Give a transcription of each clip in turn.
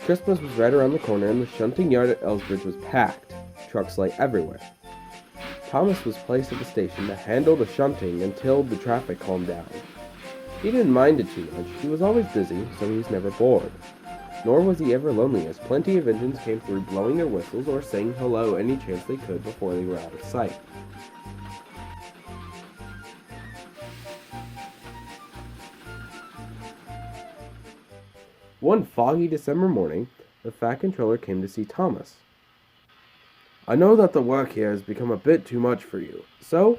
Christmas was right around the corner and the shunting yard at Ellsbridge was packed. Trucks lay everywhere. Thomas was placed at the station to handle the shunting until the traffic calmed down. He didn't mind it too much. He was always busy, so he was never bored. Nor was he ever lonely, as plenty of engines came through blowing their whistles or saying hello any chance they could before they were out of sight. One foggy December morning, the Fat Controller came to see Thomas. "I know that the work here has become a bit too much for you, so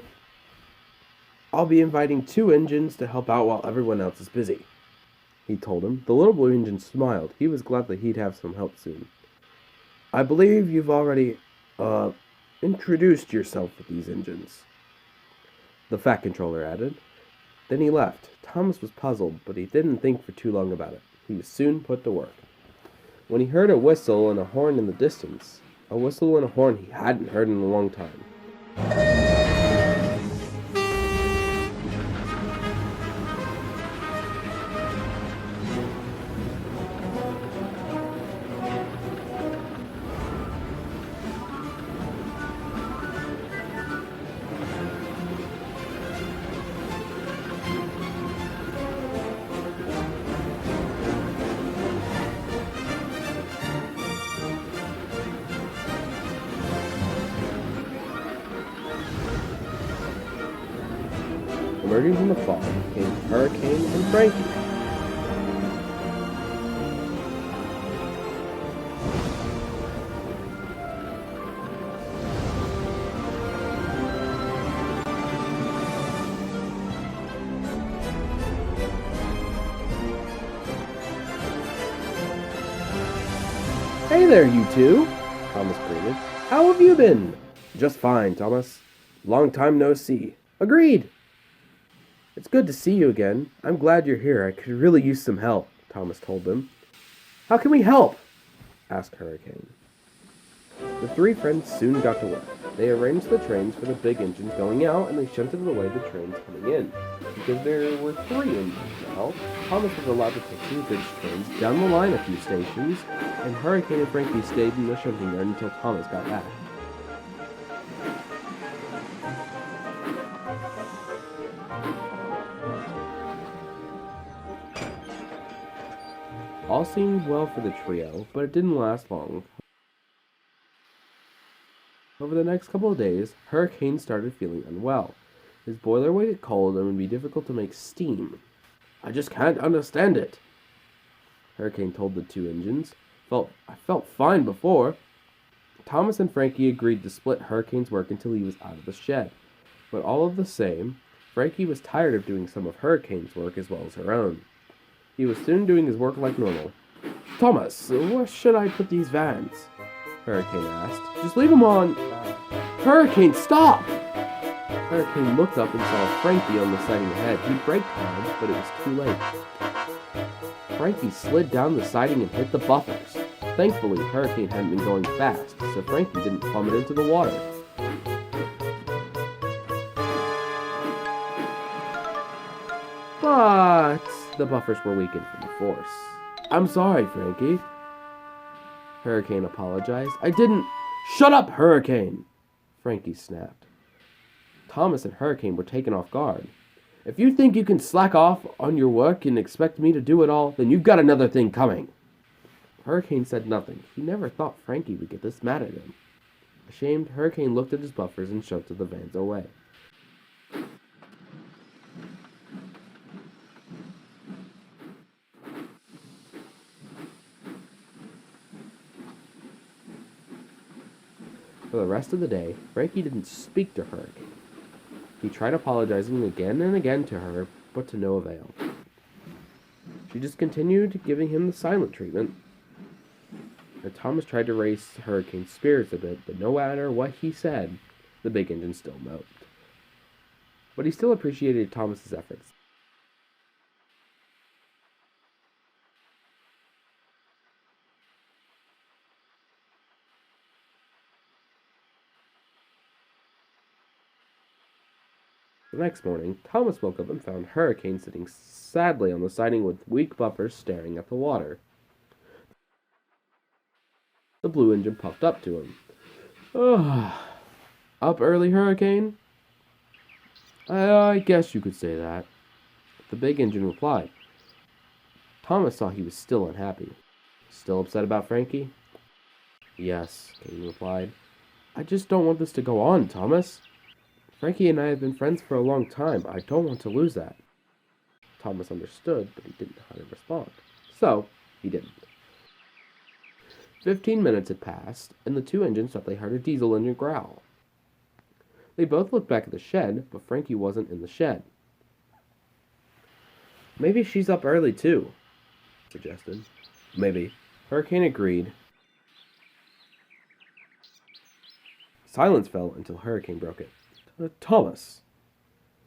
I'll be inviting 2 engines to help out while everyone else is busy," he told him. The little blue engine smiled. He was glad that he'd have some help soon. "I believe you've already, introduced yourself with these engines," the Fat Controller added. Then he left. Thomas was puzzled, but he didn't think for too long about it. He was soon put to work. When he heard a whistle and a horn in the distance, a whistle and a horn he hadn't heard in a long time. Emerging from the fog came Hurricane and Frankie. "Hey there, you two," Thomas greeted. "How have you been?" "Just fine, Thomas. Long time no see." "Agreed." "It's good to see you again. I'm glad you're here. I could really use some help," Thomas told them. "How can we help?" asked Hurricane. The 3 friends soon got to work. They arranged the trains for the big engines going out, and they shunted away the trains coming in. Because there were 3 engines now, Thomas was allowed to take 2 big trains down the line a few stations, and Hurricane and Frankie stayed in the shunting yard until Thomas got back. All seemed well for the trio, but it didn't last long. Over the next couple of days, Hurricane started feeling unwell. His boiler would get cold and would be difficult to make steam. "I just can't understand it," Hurricane told the 2 engines. "I felt fine before." Thomas and Frankie agreed to split Hurricane's work until he was out of the shed. But all of the same, Frankie was tired of doing some of Hurricane's work as well as her own. He was soon doing his work like normal. "Thomas, where should I put these vans?" Hurricane asked. "Just leave them on..." "Hurricane, stop!" Hurricane looked up and saw Frankie on the siding ahead. He braked hard, but it was too late. Frankie slid down the siding and hit the buffers. Thankfully, Hurricane hadn't been going fast, so Frankie didn't plummet into the water. But the buffers were weakened from the force. "I'm sorry, Frankie," Hurricane apologized. "I didn't..." "Shut up, Hurricane!" Frankie snapped. Thomas and Hurricane were taken off guard. "If you think you can slack off on your work and expect me to do it all, then you've got another thing coming." Hurricane said nothing. He never thought Frankie would get this mad at him. Ashamed, Hurricane looked at his buffers and shoved the vans away. For the rest of the day, Frankie didn't speak to Hurricane. He tried apologizing again and again to her, but to no avail. She just continued giving him the silent treatment. And Thomas tried to raise Hurricane's spirits a bit, but no matter what he said, the big engine still moped. But he still appreciated Thomas's efforts. The next morning, Thomas woke up and found Hurricane sitting sadly on the siding with weak buffers staring at the water. The blue engine puffed up to him. "Oh, up early, Hurricane?" I guess you could say that." The big engine replied. Thomas saw he was still unhappy. "Still upset about Frankie?" "Yes," Kane replied. "I just don't want this to go on, Thomas. Frankie and I have been friends for a long time. I don't want to lose that." Thomas understood, but he didn't know how to respond. So, he didn't. 15 minutes had passed, and the two engines thought they heard a diesel engine growl. They both looked back at the shed, but Frankie wasn't in the shed. "Maybe she's up early, too," suggested. "Maybe." Hurricane agreed. Silence fell until Hurricane broke it. "Thomas,"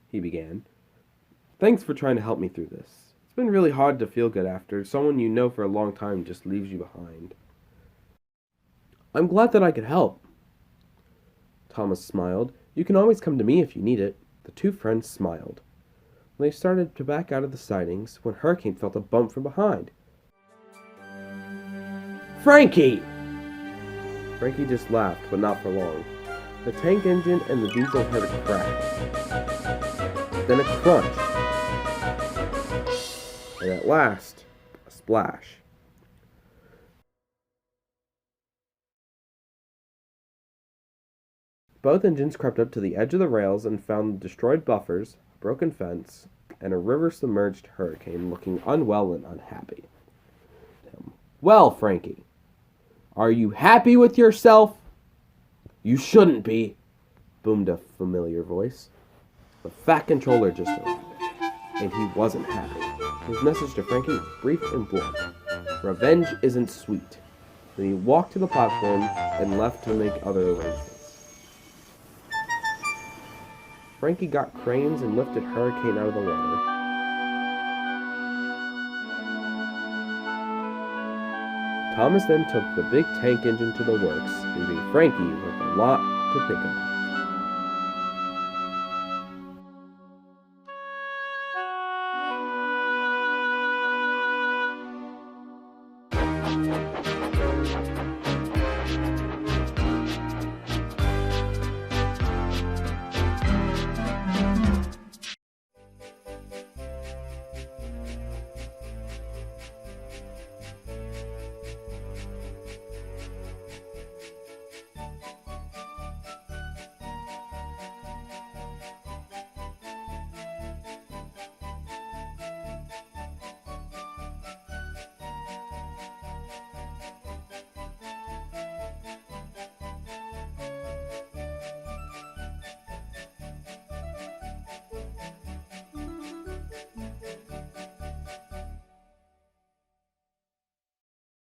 he began, "thanks for trying to help me through this. It's been really hard to feel good after someone you know for a long time just leaves you behind." "I'm glad that I could help." Thomas smiled. "You can always come to me if you need it." The two friends smiled. They started to back out of the sidings when Hurricane felt a bump from behind. "Frankie!" Frankie just laughed, but not for long. The tank engine and the diesel heard a crack, then a crunch, and at last, a splash. Both engines crept up to the edge of the rails and found destroyed buffers, a broken fence, and a river-submerged Hurricane looking unwell and unhappy. "Well, Frankie, are you happy with yourself?" "You shouldn't be," boomed a familiar voice. The Fat Controller just arrived, and he wasn't happy. His message to Frankie was brief and blunt. "Revenge isn't sweet." Then he walked to the platform and left to make other arrangements. Frankie got cranes and lifted Hurricane out of the water. Thomas then took the big tank engine to the works, leaving Frankie with a lot to think about.